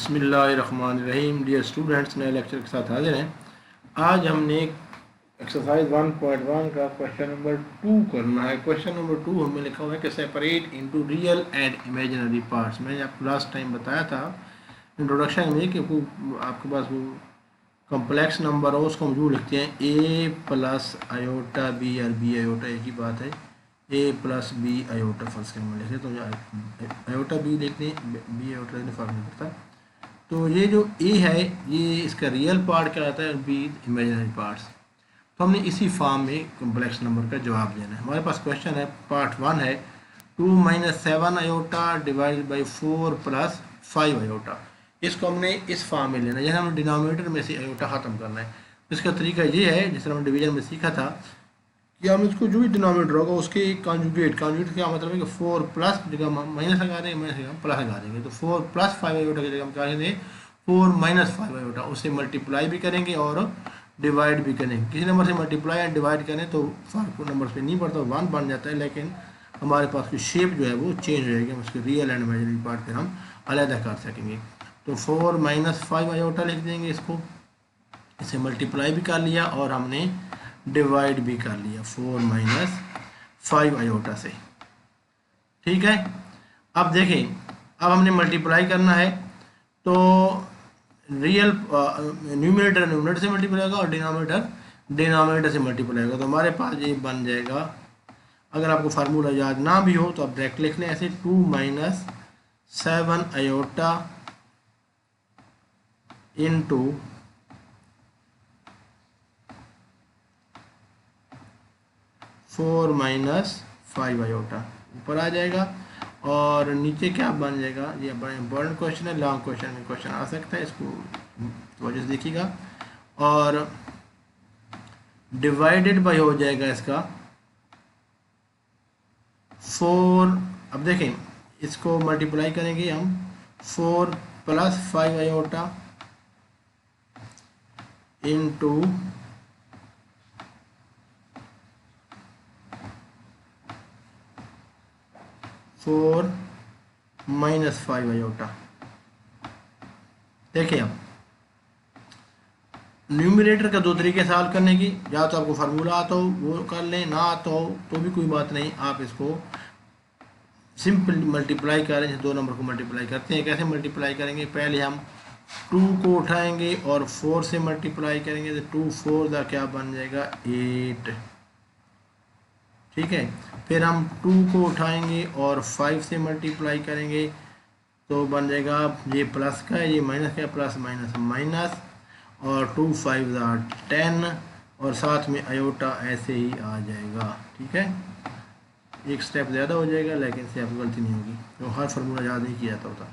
बिस्मिल्लाहिर्रहमानिर्रहीम। Dear students, नए lecture के साथ हाजिर हैं। आज हमने एक्सरसाइज 1.1 का क्वेश्चन नंबर 2 करना है। क्वेश्चन नंबर 2 हमें लिखा हुआ है कि separate into real and imaginary parts. मैंने आपको लास्ट टाइम बताया था इंट्रोडक्शन में कि आपके पास वो कम्प्लेक्स नंबर हो उसको हम जो लिखते हैं ए प्लस आयोटा बी और बी आयोटा एक ही बात है। ए प्लस बी आयोटा फर्स्ट के में लिखे तो आयोटा बी लिखते हैं, बी आयोटा लिखने फर्क नहीं पड़ता। तो ये जो ए है ये इसका रियल पार्ट क्या आता है और बी इमेजिनरी पार्ट्स। तो हमने इसी फॉर्म में कम्प्लेक्स नंबर का जवाब देना है। हमारे पास क्वेश्चन है, पार्ट 1 है 2 - 7 iota divided by 4 plus 5 iota. इसको हमने इस फॉर्म में लेना है, जैसे हमें डिनोमिनेटर में से आयोटा ख़त्म करना है। इसका तरीका ये है, जिस तरह हमने डिवीजन में सीखा था कि हम इसको जो भी डिनोमिनेटर होगा उसके कॉन्जुगेट क्या मतलब है कि 4 प्लस जगह हम माइनस लगा देंगे, माइनस जगह हम प्लस लगा देंगे। तो 4 प्लस 5 आयोटा की जगह हम क्या करेंगे 4 माइनस 5 आयोटा। उससे मल्टीप्लाई भी करेंगे और डिवाइड भी करेंगे। किसी नंबर से मल्टीप्लाई एंड डिवाइड करें तो फर्क नंबर पे नहीं पड़ता, 1 बन जाता है, लेकिन हमारे पास की शेप जो है वो चेंज हो जाएगी। हम उसके रियल एंड इमेजिनरी पार्ट फिर हम अलग कर सकेंगे। तो 4 माइनस 5 आयोटा लिख देंगे इसको। इसे मल्टीप्लाई भी कर लिया और हमने डिवाइड भी कर लिया 4 माइनस 5 आयोटा से। ठीक है, अब देखें, अब हमने मल्टीप्लाई करना है तो रियल न्यूमरेटर न्यूमरेटर से मल्टीप्लाई होगा और डिनोमिनेटर डिनोमिनेटर से मल्टीप्लाई होगा। तो हमारे पास ये बन जाएगा, अगर आपको फार्मूला याद ना भी हो तो आप डायरेक्ट लिख लें ऐसे 2 minus 7 iota into 4 minus 5 iota ऊपर आ जाएगा और नीचे क्या बन जाएगा। ये बड़ा इंपॉर्टेंट क्वेश्चन है, लॉन्ग क्वेश्चन में क्वेश्चन आ सकता है, इसको वजह से देखिएगा। और डिवाइडेड बाय हो जाएगा इसका 4। अब देखें, इसको मल्टीप्लाई करेंगे हम 4 plus 5 iota into 4 minus 5 iota. देखिए, अब न्यूमरेटर का दो तरीके से हल करने की, या तो आपको फार्मूला आता हो वो कर लें, ना आता हो तो भी कोई बात नहीं, आप इसको सिंपल मल्टीप्लाई करें। जैसे दो नंबर को मल्टीप्लाई करते हैं, कैसे मल्टीप्लाई करेंगे, पहले हम 2 को उठाएंगे और 4 से मल्टीप्लाई करेंगे तो 2 4 का क्या बन जाएगा 8। ठीक है, फिर हम 2 को उठाएंगे और 5 से मल्टीप्लाई करेंगे तो बन जाएगा, ये प्लस का है, ये माइनस का है, प्लस माइनस माइनस, और 2 5 10 और साथ में आयोटा ऐसे ही आ जाएगा। ठीक है, एक स्टेप ज़्यादा हो जाएगा लेकिन से आपको गलती नहीं होगी, तो हर फार्मूला याद नहीं किया जाता होता।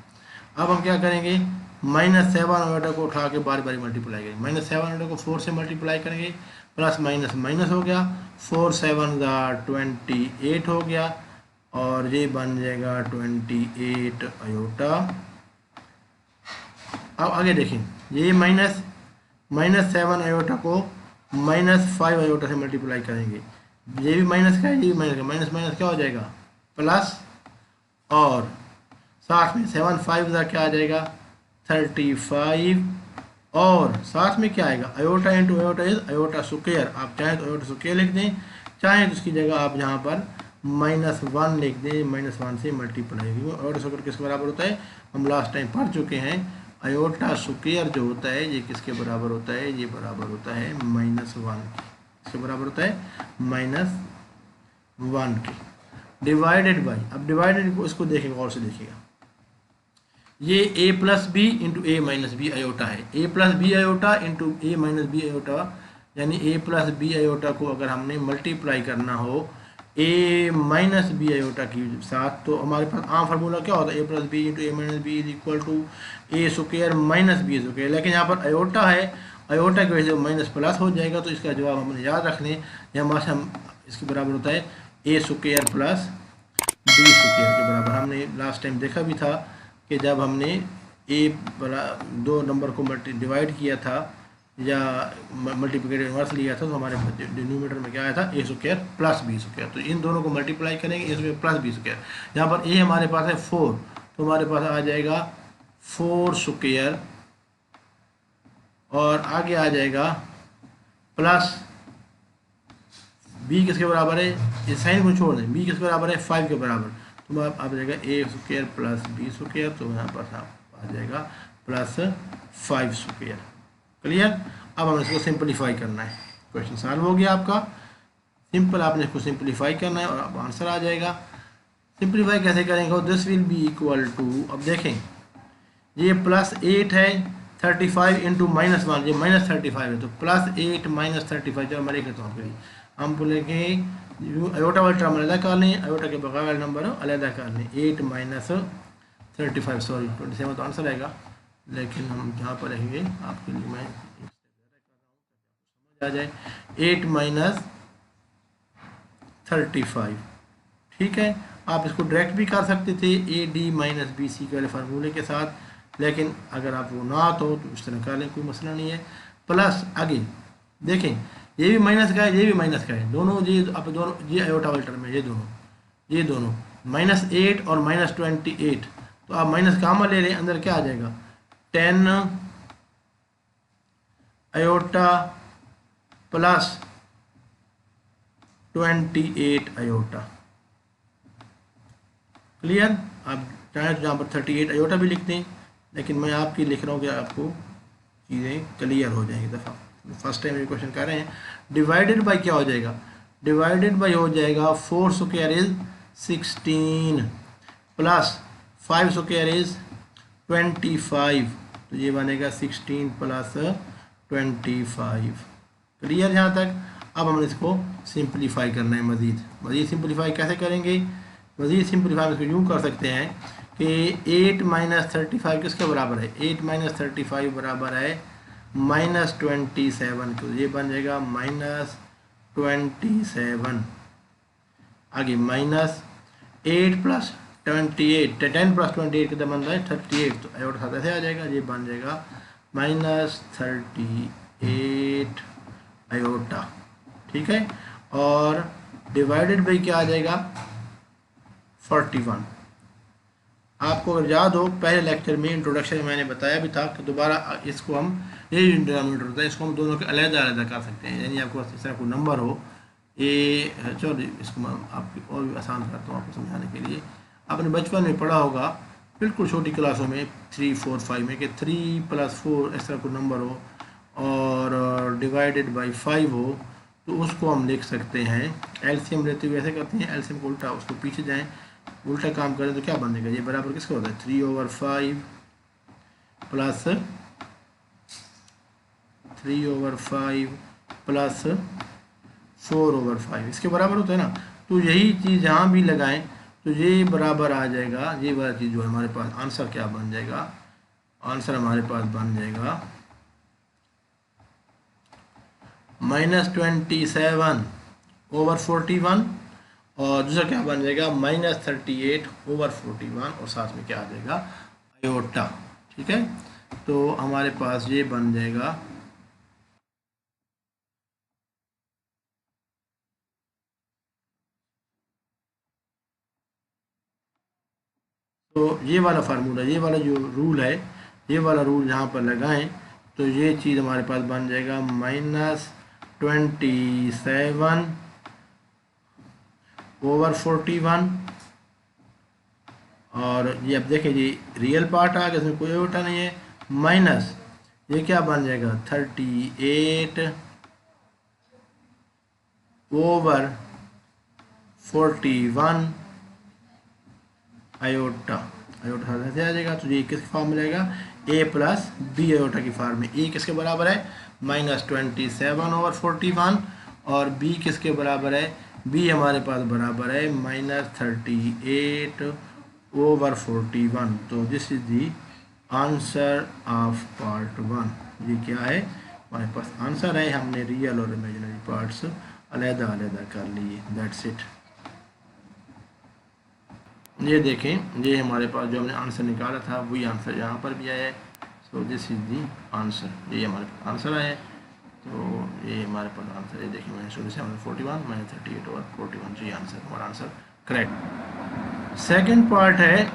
अब हम क्या करेंगे, -7 आयोटा को उठा के बारी बारी मल्टीप्लाई करेंगे। -7 आयोटा को 4 से मल्टीप्लाई करेंगे, प्लस माइनस माइनस हो गया, 4 7 28 हो गया और ये बन जाएगा 28 आयोटा। अब आगे देखें, ये -7 आयोटा को -5 आयोटा से मल्टीप्लाई करेंगे, ये भी माइनस का है, ये भी माइनस का, माइनस माइनस क्या हो जाएगा प्लस, और साथ में 7 5 क्या आ जाएगा 35, और साथ में क्या आएगा iota into iota is iota square. आप चाहें तो आयोटा स्क्वायर लिख दें, चाहें तो उसकी जगह आप यहाँ पर -1 लिख दें, -1 से मल्टीप्लाई होगी। आयोटा स्क्वायर किसके बराबर होता है, हम लास्ट टाइम पढ़ चुके हैं। आयोटा स्क्वायर जो होता है ये किसके बराबर होता है, ये बराबर होता है -1 के बराबर होता है -1 के, डिवाइडेड बाई। अब डिवाइडेड को इसको देखेंगे, और से देखिएगा, ये a plus B into A minus B iota है। a plus B iota into A minus B iota, यानी a प्लस बी आयोटा को अगर हमने मल्टीप्लाई करना हो a माइनस बी आयोटा के साथ, तो हमारे पास आम फार्मूला क्या होता है, a plus B into A minus B is equal to A square minus B square. लेकिन यहाँ पर आयोटा है, आयोटा की वजह से माइनस प्लस हो जाएगा, तो इसका जवाब हमने याद रख लें। हमारे हम इसके बराबर होता है ए स्क्वायर प्लस बी स्क्वायर के बराबर। हमने लास्ट टाइम देखा भी था कि जब हमने दो नंबर को डिवाइड किया था या मल्टीप्लिकेटिव इनवर्स लिया था, तो हमारे डिनोमिनेटर में क्या आया था ए स्क्वायर प्लस बी स्क्वायर। तो इन दोनों को मल्टीप्लाई करेंगे, ए स्क्वायर प्लस बी स्क्वायर। यहाँ पर ए हमारे पास है 4, तो हमारे पास आ जाएगा 4 स्क्वायर और आगे आ जाएगा प्लस बी किसके बराबर है, ये साइन को छोड़ दें, बी किसके बराबर है 5 के बराबर, तो आप आ जाएगा ए स्क्वायर प्लस बी स्क्वायर, तो यहाँ पर आ जाएगा प्लस 5 स्क्वायर। क्लियर। अब हमें इसको सिंपलीफाई करना है। क्वेश्चन सॉल्व हो गया आपका। सिंपल आपने इसको सिंपलीफाई करना है और अब आंसर आ जाएगा। सिंपलीफाई कैसे करेंगे, this will be equal to, अब देखें ये प्लस 8 है 35 इंटू -1, ये -35 है, तो प्लस 8 -35, चलो मैं लिख लेता हूँ। हम बोलेंगे अयोटा वाले टर्म अलहदा कर लें, अयोटा के बगैर वाले नंबर अलहदा कर लें। 8 -35 सॉरी 27 तो आंसर आएगा, लेकिन हम जहाँ पर रहेंगे आपके लिए मैं समझ आ जाए 8 -35, ठीक है। आप इसको डायरेक्ट भी कर सकते थे AD - BC के वाले फार्मूले के साथ, लेकिन अगर आप वो ना तो इस तरह कर लें, कोई मसला नहीं है। प्लस आगे देखें ये भी माइनस का है, ये भी माइनस का है, दोनों ये अब दोनों ये अयोटा वाले टर्म है, ये दोनों -8 और -28, तो आप माइनस कामा ले लें, अंदर क्या आ जाएगा 10 अयोटा प्लस 28 अयोटा। क्लियर। आप चाहें तो यहाँ पर 38 अयोटा भी लिखते हैं, लेकिन मैं आपकी लिख रहा हूँ कि आपको चीज़ें क्लियर हो जाएंगी। दफ़ा फर्स्ट टाइम ये क्वेश्चन कर रहे हैं। डिवाइडेड बाय क्या हो जाएगा, डिवाइडेड बाय हो जाएगा 4 square is 16 plus 5 square is 25, तो ये बनेगा 16 प्लस 25। क्लियर यहाँ तक। अब हमने इसको सिंपलीफाई करना है, मज़ीद सिंपलीफाई कैसे करेंगे, मज़ीद सिंपलीफाई इसको यूँ कर सकते हैं कि 8 -35 किसके बराबर है, 8 -35 बराबर है -27, तो ये बन जाएगा -27। आगे -8 प्लस 28, 10 प्लस 28 कितना बन रहा है 38, तो अयोटा साथ ऐसे आ जाएगा, ये बन जाएगा -38 अयोटा, ठीक है। और डिवाइडेड बाई क्या आ जाएगा 41। आपको अगर याद हो पहले लेक्चर में इंट्रोडक्शन में मैंने बताया भी था कि दोबारा इसको हम, ये डिनोमिनेटर होता है, इसको हम दोनों के अलग-अलग कर सकते हैं। यानी आपको इस तरह कोई नंबर हो, ये चलो इसको मैं आपको और भी आसान करता हूँ आपको समझाने के लिए। आपने बचपन में पढ़ा होगा बिल्कुल छोटी क्लासों में 3, 4, 5 में कि 3 + 4 इस तरह कोई नंबर हो और डिवाइडेड बाई 5 हो, तो उसको हम लिख सकते हैं एलसीएम लेते हुए ऐसे करते हैं, एलसीएम को उल्टा उसको पीछे जाएँ, उल्टा काम करें तो क्या बनेगा, ये बराबर किसका होता है 3/5 प्लस 3/5 प्लस 4/5 इसके बराबर होता है ना। तो यही चीज़ जहाँ भी लगाएं तो ये बराबर आ जाएगा, ये वाला चीज़ जो हमारे पास आंसर क्या बन जाएगा, आंसर हमारे पास बन जाएगा -27/41 और दूसरा क्या बन जाएगा -38/41 और साथ में क्या आ जाएगा अयोटा, ठीक है। तो हमारे पास ये बन जाएगा तो ये वाला फार्मूला, ये वाला जो रूल है, ये वाला रूल यहाँ पर लगाएं तो ये चीज़ हमारे पास बन जाएगा -27/41 और ये अब देखें जी रियल पार्ट आ गया, इसमें कोई अयोटा नहीं है, माइनस ये क्या बन जाएगा 38/41 अयोटा, अयोटा से आ जाएगा। तो ये किसके फॉर्म में रहेगा a + b अयोटा की फॉर्म में। a किसके बराबर है -27/41 और b किसके बराबर है, b हमारे पास बराबर है -38/41। तो this is the answer of part 1। ये क्या है हमारे पास आंसर है, हमने रियल और इमेजिनरी पार्ट्स अलग-अलग कर लिए, दैट्स इट। ये देखें ये हमारे पास जो हमने आंसर निकाला था वही आंसर यहाँ पर भी आया है। So this is the answer, ये हमारे पास आंसर आया है। तो ये हमारे पास आंसर है, देखिए -27/41 -38/41 जी आंसर, हमारा आंसर करेक्ट। सेकंड पार्ट है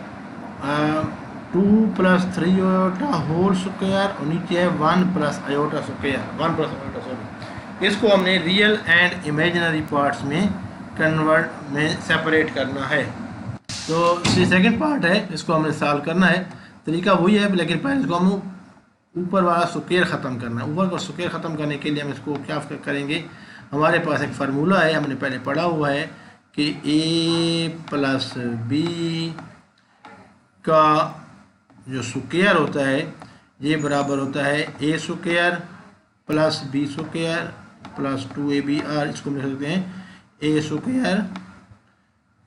2 प्लस 3 आयोटा होल स्क्वायर और नीचे है 1 plus iota square, 1 plus iota sorry. इसको हमने रियल एंड इमेजिनरी पार्ट्स में कन्वर्ट में सेपरेट करना है। तो ये सेकंड पार्ट है, इसको हमने सॉल्व करना है। तरीका वही है, लेकिन पहले इसको हम ऊपर वाला स्क्वायर ख़त्म करना है। ऊपर का स्क्वायर ख़त्म करने के लिए हम इसको क्या करेंगे, हमारे पास एक फार्मूला है, हमने पहले पढ़ा हुआ है कि a प्लस बी का जो स्क्वायर होता है ये बराबर होता है a square plus B square plus 2abr। इसको हम लिख सकते हैं a square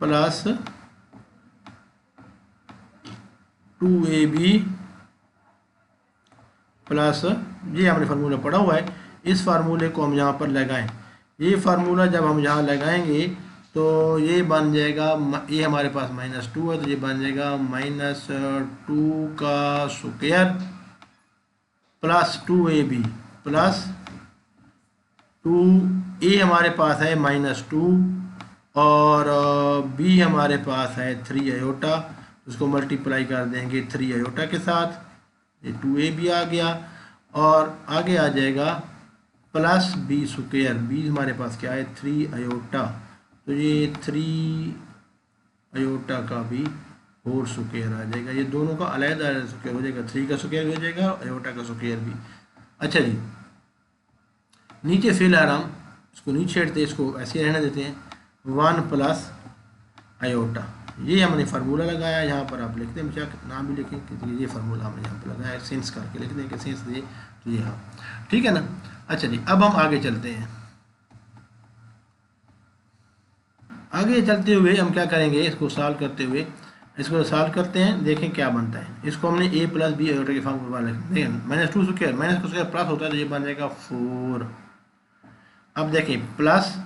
plus 2ab plus, ये हमने फार्मूला पढ़ा हुआ है। इस फार्मूले को हम यहाँ पर लगाएं। ये फार्मूला जब हम यहाँ लगाएंगे तो ये बन जाएगा, ये हमारे पास -2 है तो ये बन जाएगा -2 का square plus 2ab plus 2a हमारे पास है -2 और b हमारे पास है 3 आयोटा। उसको मल्टीप्लाई कर देंगे 3 आयोटा के साथ, ये 2ab आ गया और आगे आ जाएगा प्लस बी स्क्वायर। बी हमारे पास क्या है 3 आयोटा, तो ये 3 आयोटा का भी होल स्क्वायर आ जाएगा। ये दोनों का अलग अलग स्क्वायर हो जाएगा, 3 का स्क्वायर भी हो जाएगा और आयोटा का स्क्वायर भी। अच्छा जी, नीचे फिलहाल हम इसको नहीं छेड़ते, इसको ऐसे रहने देते हैं 1 प्लस आयोटा। ये हमने फार्मूला लगाया, यहाँ पर आप लिखते हैं, चाहे नाम भी लिखें कि ये फार्मूला हमने यहाँ पर लगाया, सेंस करके लिख दें कि सेंस दे, तो ये हाँ ठीक है ना। अच्छा जी, अब हम आगे चलते हैं। आगे चलते हुए हम क्या करेंगे, इसको सॉल्व करते हुए इसको सॉल्व करते हैं, देखें क्या बनता है। इसको हमने a प्लस बी आयोटा के फॉर्म में देखें, -2 स्क्वायर माइनस का स्क्वायर प्लस होता है तो ये बन जाएगा 4। अब देखें प्लस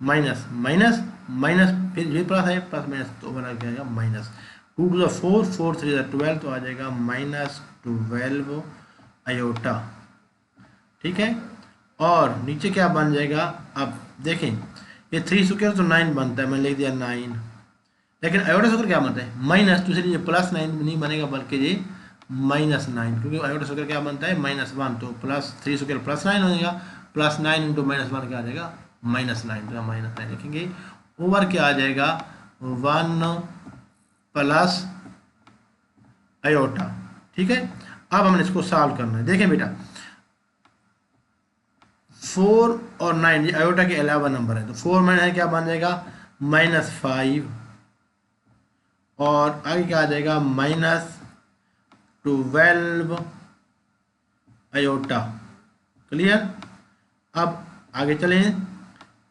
माइनस माइनस माइनस, फिर ये प्लस है, प्लस माइनस तो बना जाएगा minus 2 to the 4, 4 3 to the 12 तो आ जाएगा -12 आयोटा। ठीक है, और नीचे क्या बन जाएगा, अब देखें ये 3 स्क्वायर तो 9 बनता है, मैंने लिख दिया 9, लेकिन आयोटा स्क्वायर क्या बनता है माइनस, तो इसलिए प्लस 9 नहीं बनेगा बल्कि ये -9, क्योंकि आयोटा स्क्वायर क्या बनता है -1, तो प्लस 3 स्क्वायर प्लस 9 हो जाएगा, प्लस 9 इंटू -1 क्या आ जाएगा -9, तो -9 लिखेंगे। ओवर क्या आ जाएगा 1 प्लस आयोटा। ठीक है, अब हमने इसको सॉल्व करना है। देखें बेटा 4 और 9 ये आयोटा के अलावा नंबर है, तो 4 में है क्या बन जाएगा -5 और आगे क्या आ जाएगा -12 आयोटा। क्लियर, अब आगे चलें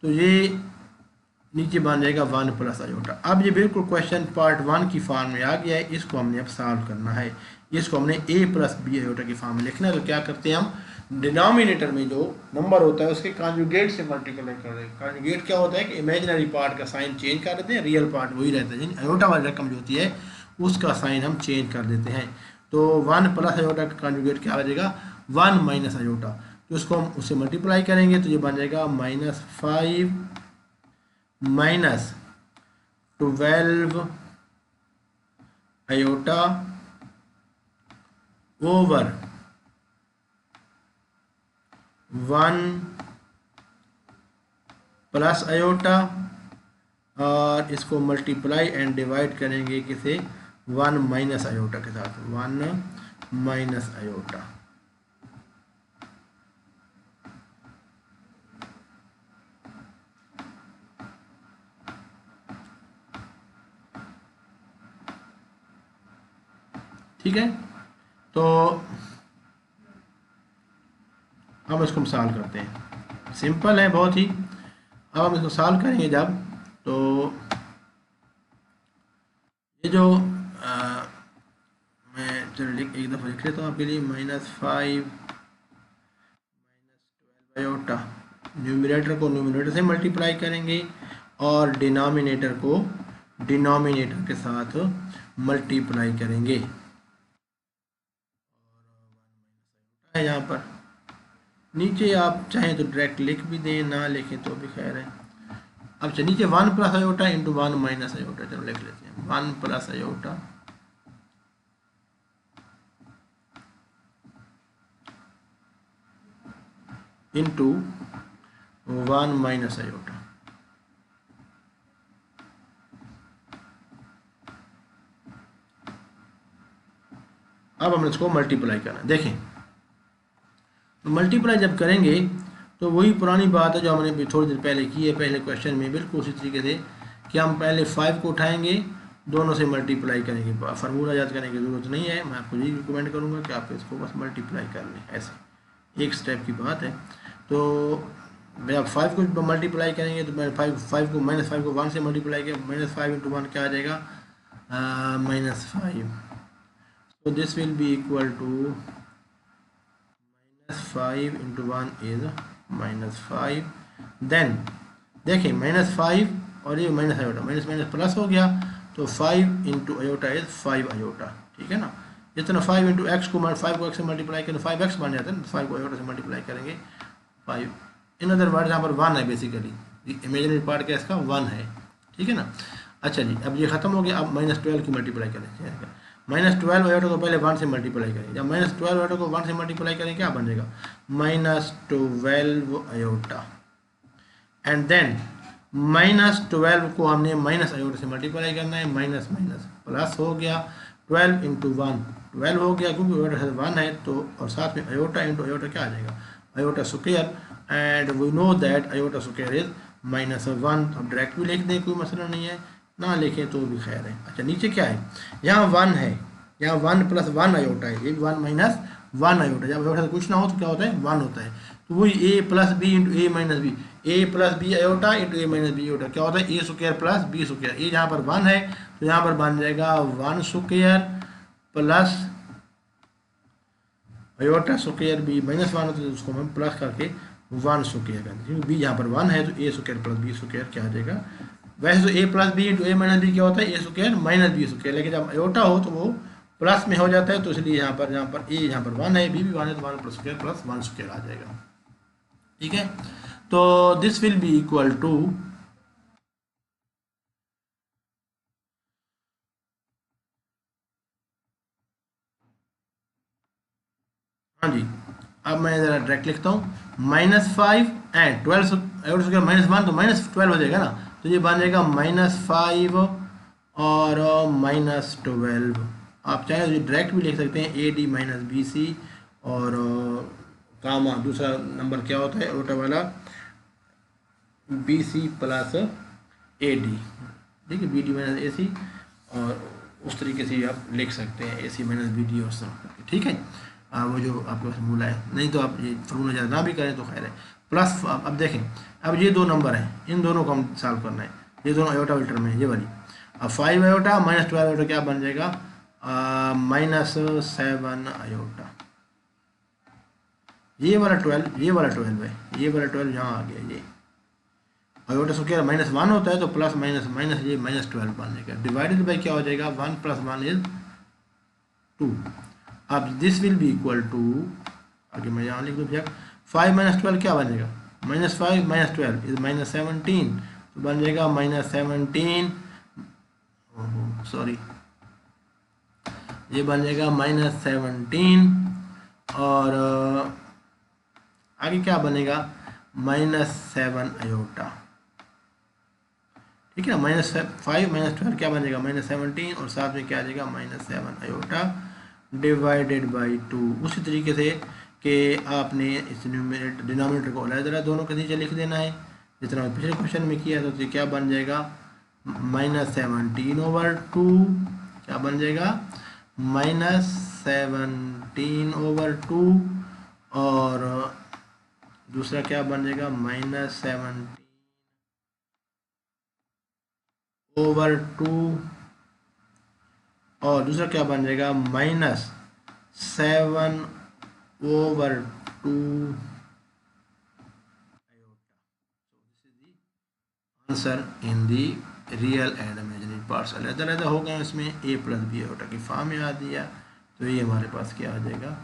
तो ये नीचे बन जाएगा 1 प्लस आयोटा। अब ये बिल्कुल क्वेश्चन पार्ट 1 की फॉर्म में आ गया है, इसको हमने अब सॉल्व करना है। इसको हमने a प्लस बी आयोटा की फॉर्म में लिखना है। तो क्या करते हैं, हम डिनोमिनेटर में जो नंबर होता है उसके कॉन्जुगेट से मल्टीप्लाई कर रहे हैं। कॉन्जुगेट क्या होता है कि इमेजिनरी पार्ट का साइन चेंज कर देते हैं, रियल पार्ट वही रहता है, यानी आयोटा वाली रकम जो होती है उसका साइन हम चेंज कर देते हैं। तो 1 प्लस आयोटा का कॉन्जुगेट क्या आ जाएगा 1 माइनस आयोटा, तो उसको हम उससे मल्टीप्लाई करेंगे तो ये बन जाएगा -5 minus 12 iota over 1 plus iota, और इसको मल्टीप्लाई एंड डिवाइड करेंगे किसे 1 माइनस आयोटा के साथ, 1 माइनस आयोटा। ठीक है, तो अब इसको हम सॉल्व करते हैं। सिंपल है बहुत ही। अब हम इसको सॉल्व करेंगे जब, तो ये जो मैं चलो एक दफ़ा लिख लेता हूँ आपके लिए, -5 -12 आयोटा, न्यूमरेटर को न्यूमरेटर से मल्टीप्लाई करेंगे और डिनोमिनेटर को डिनोमिनेटर के साथ मल्टीप्लाई करेंगे। यहाँ पर नीचे आप चाहें तो डायरेक्ट लिख भी दें, ना लिखें तो भी खैर है। अब चलिए नीचे 1 plus iota into 1 minus iota, चलो लिख लेते हैं 1 plus iota into 1 minus iota. अब हम इसको मल्टीप्लाई करना है। देखें तो मल्टीप्लाई जब करेंगे तो वही पुरानी बात है जो हमने भी थोड़ी देर पहले की है, पहले क्वेश्चन में बिल्कुल उसी तरीके से कि हम पहले 5 को उठाएंगे, दोनों से मल्टीप्लाई करेंगे। फार्मूला याद करने की ज़रूरत नहीं है, मैं आपको यही रिकमेंड करूँगा कि आप इसको बस मल्टीप्लाई कर लें, ऐसे एक स्टेप की बात है। तो जब 5 को मल्टीप्लाई करेंगे तो मैं 5 को -5 को 1 से मल्टीप्लाई किया, -5 × 1 क्या आ जाएगा, -5। तो this will be equal to -5 × 1 is -5। Then देखें -5 और ये minus iota, minus minus plus हो गया, तो 5 × आयोटा इज 5 आयोटा, ठीक है ना। जितना 5 × x को 5 को x से मल्टीप्लाई करें 5x बन जाता है, 5 को आयोटा से मल्टीप्लाई करेंगे 5। इन अदर वर्ड यहाँ पर 1 है, बेसिकली इमेजिनरी पार्ट क्या इसका 1 है, ठीक है ना। अच्छा जी, अब ये खत्म हो गया। अब -12 की मल्टीप्लाई करें, -12 आयोटा को पहले 1 से मल्टीप्लाई करें। जब -12 आयोटा को 1 से मल्टीप्लाई करें क्या बन जाएगा, -12 आयोटा। एंड देन -12 को हमने माइनस आयोटा से मल्टीप्लाई करना है, माइनस माइनस प्लस हो गया, 12 × 1 12 हो गया, क्योंकि आयोटा से 1 है तो, और साथ में आयोटा × आयोटा क्या आ जाएगा, iota square. And we know that iota square is -1। तो डायरेक्ट भी लिख दें, कोई मसला नहीं है, ना लिखें तो भी खैर है। अच्छा नीचे क्या है, यहाँ 1 है, यहाँ 1 + 1 आयोटा है, ये 1 - 1 आयोटा। जब आयोटा से कुछ ना हो तो क्या होता है, 1 होता है। तो वही a + b × a - b, a + b iota × a - b iota क्या होता है, a² + b²। a जहाँ पर 1 है तो यहाँ पर बन जाएगा 1² प्लस आयोटा स्क्वायर, b -1 होता है तो उसको हम प्लस करके 1² करते हैं, क्योंकि b यहाँ पर 1 है तो a² + b² क्या आ जाएगा। वैसे तो a + b × a - b क्या होता है, a² - b², लेकिन जब आयोटा हो तो वो प्लस में हो जाता है, तो इसलिए यहाँ पर a यहाँ पर 1 है, b भी 1 है, तो 1 + 1² आ जाएगा, ठीक है। तो this will be equal to, हाँ जी, अब मैं ज़रा डायरेक्ट लिखता हूँ, -5 एंड 12 -1 तो -12 हो जाएगा ना, तो ये बन जाएगा -5 और -12। आप चाहे तो डायरेक्ट भी लिख सकते हैं, AD - BC और कामा दूसरा नंबर क्या होता है आयोटा वाला, BC + AD, ठीक है, BD - AC, और उस तरीके से आप लिख सकते हैं AC - BD और सब, ठीक है। वो जो आपके पास मूला है, नहीं तो आप ये फॉर्मूला ज़्यादा ना भी करें तो खैर है। प्लस अब देखें, अब ये 2 नंबर हैं, इन दोनों को हम सॉल्व करना है, ये दोनों आयोटा वेक्टर में, ये वाली। अब 5 आयोटा -12 आयोटा क्या बन जाएगा, -7 आयोटा। ये वाला 12, ये वाला 12 है, ये वाला 12 यहाँ आ गया, ये आयोटा स्क्वायर -1 होता है तो प्लस माइनस माइनस ये -12 बन जाएगा, डिवाइडेड बाई क्या हो जाएगा, 1 + 1 इज 2। अब this will be equal to, आगे मैं यहाँ लिख दूँ भैया, 5 - 12 क्या बन जाएगा, -5 - 12 इज -17, तो बन जाएगा -17, सॉरी ये बन जाएगा -17, और आगे क्या बनेगा, -7 आयोटा, ठीक है ना। -5 - 12 क्या बन जाएगा, -17, और साथ में क्या आ जाएगा, -7 आयोटा डिवाइडेड बाई 2। उसी तरीके से कि आपने इस डिनोमिनेटर को अलग दोनों के नीचे लिख देना है, जिस तरह पिछले क्वेश्चन में किया तो क्या बन जाएगा, -17/2, क्या बन जाएगा, -17/2, और दूसरा क्या बन जाएगा, -17/2, और दूसरा क्या बन जाएगा, -7/2 answer in the real and imaginary parts अलग-अलग हो गए, इसमें a + b आयोटा की फॉर्म में आ दिया, तो ये हमारे पास क्या आ जाएगा,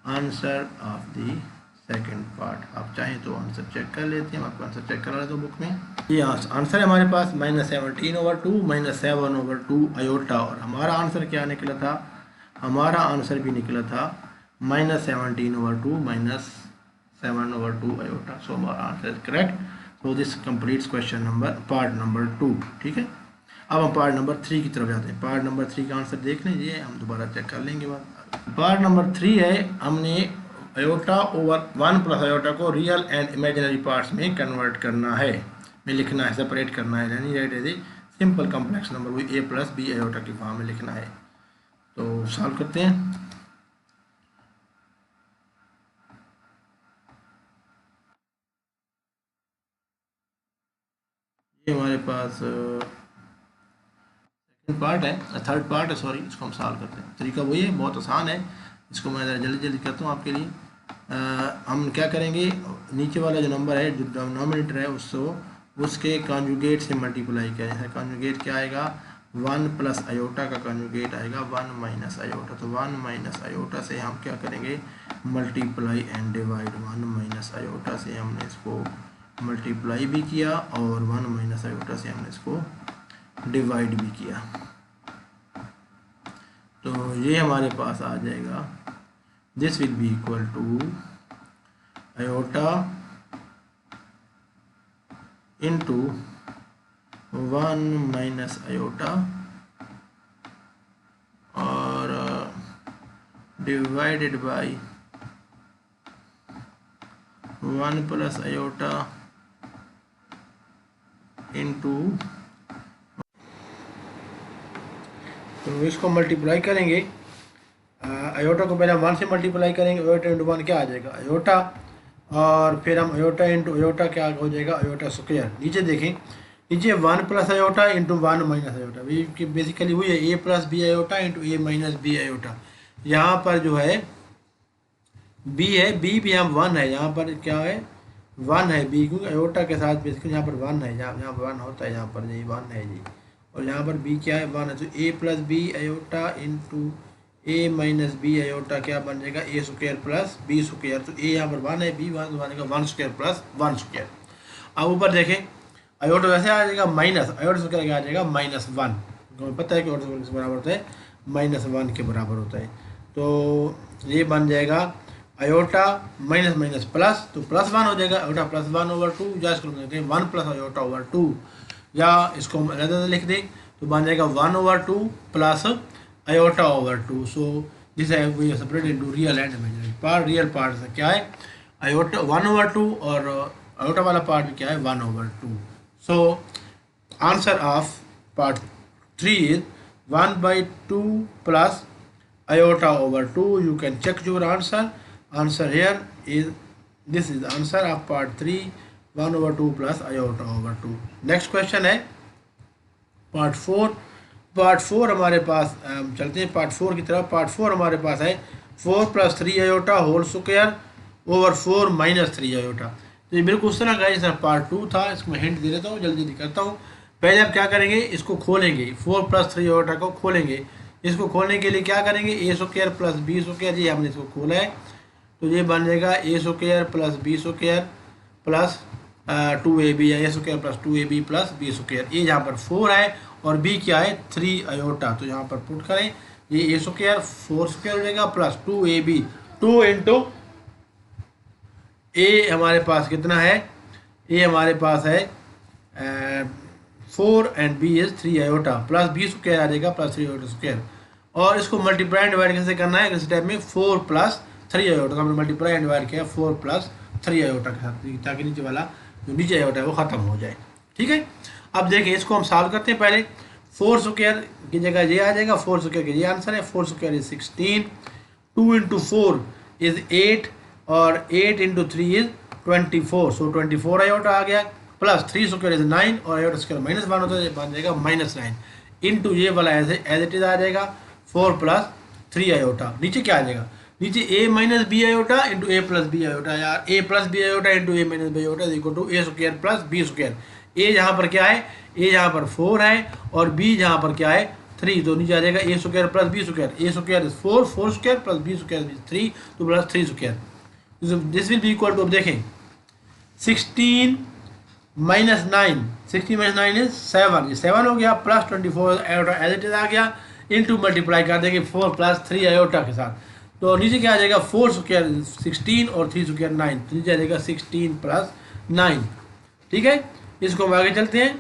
answer of the second part. आप चाहें तो आंसर चेक कर लेते हैं, आपको आंसर चेक करा देता हूँ बुक में। ये आंसर है हमारे पास -17/2 -7/2 आयोटा, और हमारा आंसर क्या निकला था, हमारा आंसर भी निकला था -17/2 7/2 iota. So our answer is correct. So this completes question number part number 2. ठीक है, अब हम पार्ट नंबर 3 की तरफ जाते हैं. पार्ट नंबर 3 का आंसर देख लीजिए, हम दोबारा चेक कर लेंगे बाद. पार्ट नंबर 3 है, हमने आयोटा ओवर 1 प्लस आयोटा को रियल एंड इमेजिनरी पार्ट्स में कन्वर्ट करना है, में लिखना है, सेपरेट करना है, यानी right as a simple complex number, वो a प्लस बी आयोटा की फॉर्म में लिखना है. तो सॉल्व करते हैं. ये हमारे पास सेकंड पार्ट है, थर्ड पार्ट है सॉरी, इसको हम सॉल्व करते हैं. तरीका वही है, बहुत आसान है. इसको मैं ज़रा जल्दी जल्दी करता हूँ आपके लिए. हम क्या करेंगे, नीचे वाला जो नंबर है, जो डिनोमिनेटर है, उसके कॉन्जुगेट से मल्टीप्लाई करें. कॉन्जुगेट क्या आएगा, 1 प्लस आयोटा का कॉन्जुगेट आएगा 1 माइनस आयोटा. तो 1 माइनस आयोटा से हम क्या करेंगे, multiply and divide. 1 minus iota से हमने इसको मल्टीप्लाई भी किया और 1 माइनस आयोटा से हमने इसको डिवाइड भी किया. तो ये हमारे पास आ जाएगा, this will be equal to iota into 1 minus iota और divided by 1 plus iota into. तो इसको मल्टीप्लाई करेंगे, आयोटा को पहले 1 से मल्टीप्लाई करेंगे. आयोटा इंटू 1 क्या आ जाएगा, आयोटा, और फिर हम आयोटा इंटू आयोटा क्या हो जाएगा, आयोटा स्क्वायर. नीचे देखें, नीचे 1 plus iota into 1 minus iota, basically वही है, a plus B iota into a minus B iota. यहाँ पर जो है b है, b भी हम 1 है, यहाँ पर क्या है 1 है b, क्योंकि आयोटा के साथ बेसिकली यहाँ पर 1 है, यहाँ पर 1 होता है, यहाँ पर ये 1 है जी, और यहाँ पर b क्या है 1 है. तो a plus B iota into a minus B iota क्या बन जाएगा, a square plus b square. तो a यहाँ पर 1 है, b 1 तो बनेगा 1 स्क्वायर प्लस 1 स्क्वायर. अब ऊपर देखें, आयोटा वैसे आ जाएगा माइनस, आयोटा स्क्वायर आ जाएगा -1. पता है कि आयोटा स्क्वायर के बराबर होता है -1 के बराबर होता है. तो ये बन जाएगा आयोटा माइनस माइनस प्लस, तो +1 हो जाएगा, आयोटा +1 ओवर 2, या इसको लिखते हैं 1 प्लस आयोटा ओवर 2, या इसको हम अलग लिख दें तो बन जाएगा 1 over 2 plus iota over 2. So this है we separate into real and imaginary part. Real part से क्या है आयोटा 1 ओवर 2 और आयोटा वाला पार्ट भी क्या है 1 over 2. So answer of part 3 is 1/2 plus iota over 2. You can check your answer. Answer here is, this is the answer of part 3, 1 over 2 plus iota over 2. Next question है part 4. part 4 हमारे पास चलते हैं part 4 की तरफ. part 4 हमारे पास है 4 + 3 iota whole square over 4 - 3 iota. तो ये बिल्कुल उस तरह का जैसा part 2 था. इसको मैं हिंट दे देता हूँ, जल्दी जल्दी करता हूँ. पहले आप क्या करेंगे, इसको खोलेंगे, 4 + 3 iota को खोलेंगे. इसको खोलने के लिए क्या करेंगे, a square plus B square, ये हमने इसको खोला है, तो ये बन जाएगा a square plus B square plus 2ab, या a square plus 2ab plus B square. ये यहाँ पर 4 है और b क्या है 3 आयोटा. तो यहाँ पर पुट करें, ये a स्क्वायर 4 स्क्वायर हो जाएगा प्लस 2ab, 2 इंटू a हमारे पास कितना है, a हमारे पास है 4 and b is 3 iota plus b square आ जाएगा प्लस 3 आयोटा स्क्वायर. और इसको मल्टीप्लाई एंड डिवाइड कैसे करना है, इस टाइप में 4 + 3 आयोटा, तो हमने मल्टीप्लाई एंड डिवाइड किया 4 + 3 आयोटा के साथ, ताकि नीचे वाला जो नीचे आयोटा है वो ख़त्म हो जाए. ठीक है, अब देखिए इसको हम सॉल्व करते हैं. पहले 4 स्क्वायर की जगह ये आ जाएगा, 4 स्क्वायर का ये आंसर है. 4 स्क्वायर इज 16, 2 इंटू 4 इज 8 और 8 इंटू 3 इज 24. सो 24 आयोटा आ गया प्लस 3 स्क्वायर इज 9 और आयोटा स्क्वायर -1 होता है, बन जाएगा -9 इंटू ये वाला एज इट इज आ जाएगा 4 + 3 आयोटा. नीचे क्या आ जाएगा, नीचे a - b iota into a + b iota, यार a + b iota into a - b iota is equal to a square plus b square. a यहाँ पर क्या है, a यहाँ पर 4 है और b यहाँ पर क्या है 3, तो नीचे आ जाएगा a square plus b square. a square is 4, 4 square plus b square is 3, तो plus 3 square. This will be equal to, अब देखें 16 - 9, 16 - 9 इज 7, ये 7 हो गया plus 24 iota as it is आ गया इंटू मल्टीप्लाई कर देंगे 4 + 3 आयोटा के साथ. तो नीचे क्या आ जाएगा 4 स्क्वायर 16 और 3 स्क्वायर 9, तो नीचे आ जाएगा 16 प्लस 9। ठीक है, इसको हम आगे चलते हैं।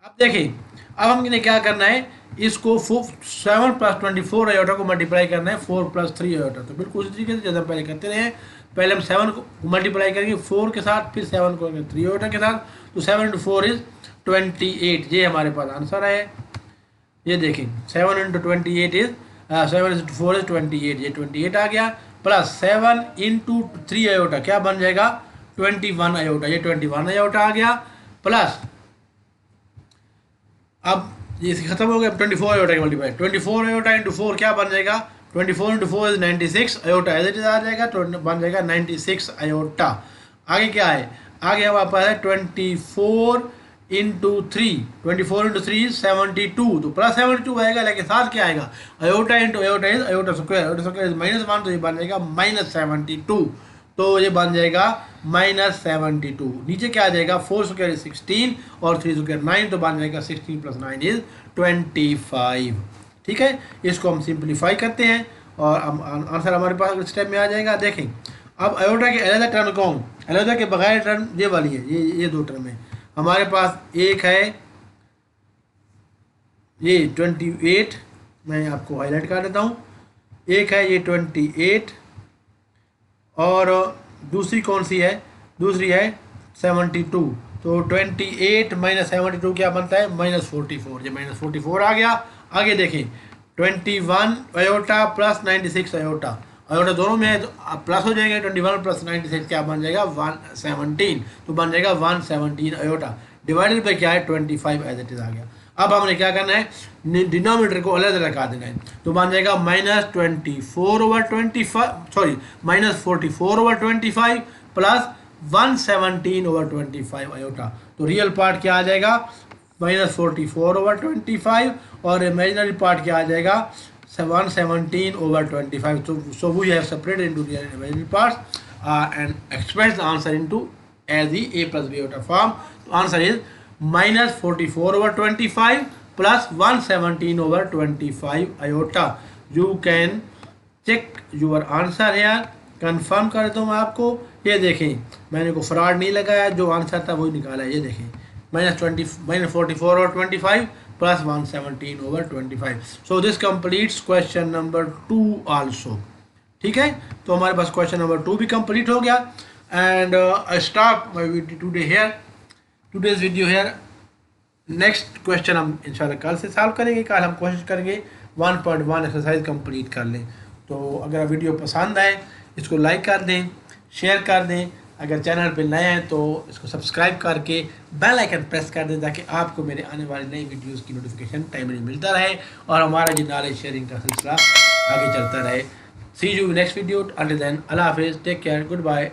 अब देखिए, अब हमने क्या करना है, इसको 7 प्लस 24 आयोटा को मल्टीप्लाई करना है 4 प्लस 3 आयोटा। तो बिल्कुल उसी तरीके से जैसे हम पहले करते रहे हैं, पहले हम 7 को मल्टीप्लाई करेंगे 4 के साथ, फिर 7 को 3 आयोटा के साथ, तो 7 इंटू 4 इज 28। ये हमारे पास आंसर है। ये देखें 7 इंटू 28 इज 7 इंटू 4 इज 28, ये 28 आ गया, प्लस 7 इंटू 3 आयोटा क्या बन जाएगा 21 आयोटा, ये 21 आयोटा आ गया, प्लस अब ये खत्म हो गया 24 आयोटा के मल्टीप्लाई, 24 आयोटा इंटू 4 क्या बन जाएगा 24 into 4 is 96 iota, as it is आ जाएगा, तो बन जाएगा 96 आयोटा। आगे क्या है, आगे हमारे पास है 24 इंटू 3, 24 इंटू 3 72, तो प्लस 72 आएगा, लेकिन साथ क्या आएगा iota into iota is iota square, iota square is -1, तो ये बन जाएगा -72, तो ये बन जाएगा -72। नीचे क्या आ जाएगा 4 स्क्वायर इज 16 और 3 स्क्वायर 9, तो बन जाएगा 16 प्लस 9 इज 25। ठीक है, इसको हम सिंप्लीफाई करते हैं और आंसर हमारे पास इस टाइप में आ जाएगा। देखें, अब आयोटा के अलग टर्म कौन, आयोटा के बगैर टर्म ये वाली है, ये दो टर्म है हमारे पास। एक है ये 28, मैं आपको हाईलाइट कर देता हूँ, एक है ये 28 और दूसरी कौन सी है, दूसरी है 72, तो 28 माइनस 72 क्या बनता है -44, ये -44 आ गया। आगे देखें 21 आयोटा प्लस 96 आयोटा, आयोटा दोनों में है तो प्लस हो जाएगा, 21 प्लस 96 क्या बन जाएगा 117, तो बन जाएगा 117 आयोटा, डिवाइडेड बाई क्या है 25 एज इट इज आ गया। अब हमने क्या करना है, डिनोमिनेटर को अलग अलग रखा देना है, तो बन जाएगा -44 ओवर 25 प्लस 117 ओवर 25 आयोटा। तो रियल पार्ट क्या आ जाएगा -44 ओवर 25 और इमेजिनरी पार्ट क्या आ जाएगा 117 over 25। So we have separated into the imaginary parts and expressed the answer into as the a plus b iota form. So answer is -44 over 25 plus 117 over 25 iota. You can check your answer here. Confirm कर देता हूँ मैं आपको। ये देखें, मैंने को fraud नहीं लगाया, जो आंसर था वही निकाला है। ये देखें -44 over 25 plus 117 over 25. So this completes question number 2 also. ठीक है, तो हमारे पास क्वेश्चन नंबर 2 भी कंप्लीट हो गया। And I stop my video today here, today's video here. Next question हम इंशाल्लाह कल से सॉल्व करेंगे। कल हम कोशिश करेंगे 1.1 एक्सरसाइज कंप्लीट कर लें। तो अगर वीडियो पसंद आए इसको लाइक कर दें, शेयर कर दें। अगर चैनल पे नए हैं तो इसको सब्सक्राइब करके बेल आइकन प्रेस कर दें ताकि आपको मेरे आने वाली नई वीडियोस की नोटिफिकेशन टाइमली मिलता रहे और हमारा जो नॉलेज शेयरिंग का सिलसिला आगे चलता रहे। See you next video, until then अल्लाह हाफिज़, टेक केयर, गुड बाय।